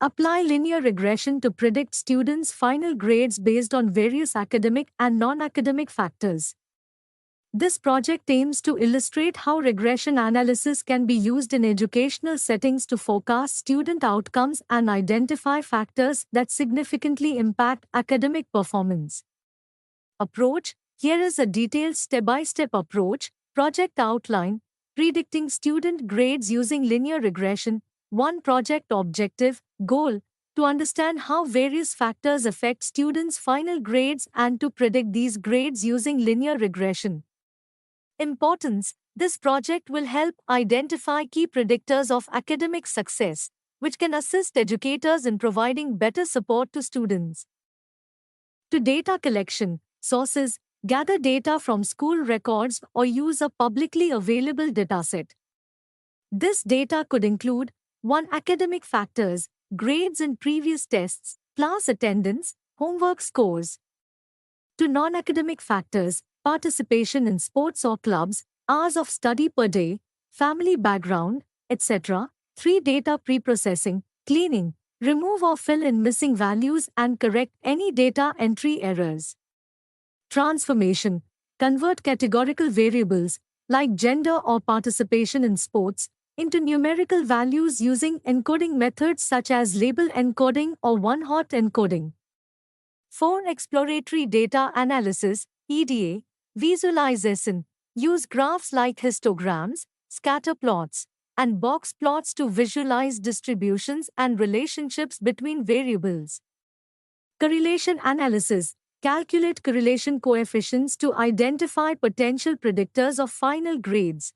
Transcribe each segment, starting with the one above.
Apply linear regression to predict students' final grades based on various academic and non-academic factors. This project aims to illustrate how regression analysis can be used in educational settings to forecast student outcomes and identify factors that significantly impact academic performance. Approach: here is a detailed step-by-step approach. Project outline: predicting student grades using linear regression. 1. Project objective, goal: to understand how various factors affect students' final grades and to predict these grades using linear regression. Importance: this project will help identify key predictors of academic success, which can assist educators in providing better support to students. To data collection, sources: gather data from school records or use a publicly available dataset. This data could include 1. Academic factors, grades in previous tests, class attendance, homework scores. To non-academic factors, participation in sports or clubs, hours of study per day, family background, etc. 3. Data preprocessing, cleaning, remove or fill in missing values and correct any data entry errors. Transformation: convert categorical variables, like gender or participation in sports, into numerical values using encoding methods such as label encoding or one-hot encoding. 4. Exploratory data analysis, EDA, visualization: use graphs like histograms, scatter plots, and box plots to visualize distributions and relationships between variables. Correlation analysis: calculate correlation coefficients to identify potential predictors of final grades.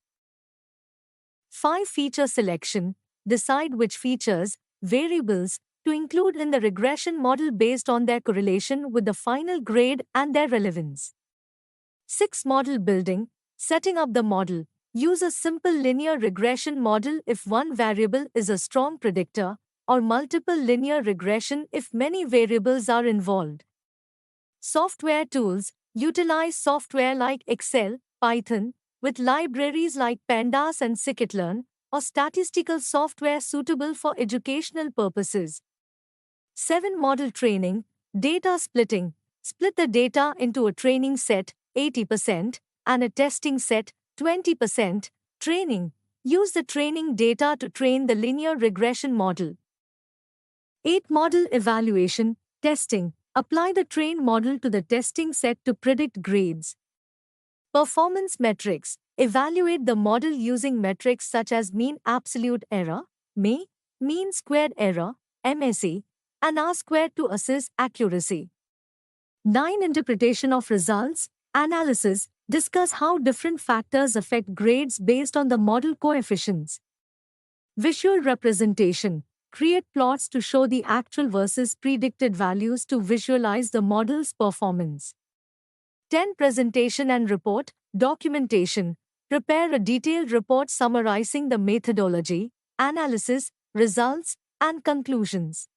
5. Feature selection: decide which features, variables, to include in the regression model based on their correlation with the final grade and their relevance. 6. Model building: setting up the model. Use a simple linear regression model if one variable is a strong predictor, or multiple linear regression if many variables are involved. Software tools: utilize software like Excel, Python, with libraries like Pandas and Scikit-learn, or statistical software suitable for educational purposes. 7. Model training, data splitting: split the data into a training set, 80%, and a testing set, 20%. Training: use the training data to train the linear regression model. 8. Model evaluation, testing: apply the trained model to the testing set to predict grades. Performance metrics: evaluate the model using metrics such as mean absolute error, (MAE), mean squared error, (MSE), and R-squared to assess accuracy. 9. Interpretation of results, analysis: discuss how different factors affect grades based on the model coefficients. Visual representation: create plots to show the actual versus predicted values to visualize the model's performance. 10. Presentation and report, documentation: prepare a detailed report summarizing the methodology, analysis, results, and conclusions.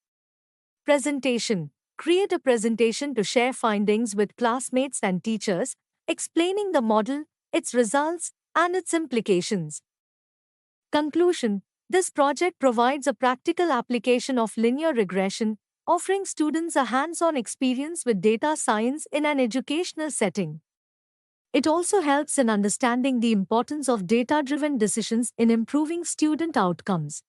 Presentation: create a presentation to share findings with classmates and teachers, explaining the model, its results, and its implications. Conclusion: this project provides a practical application of linear regression, offering students a hands-on experience with data science in an educational setting. It also helps in understanding the importance of data-driven decisions in improving student outcomes.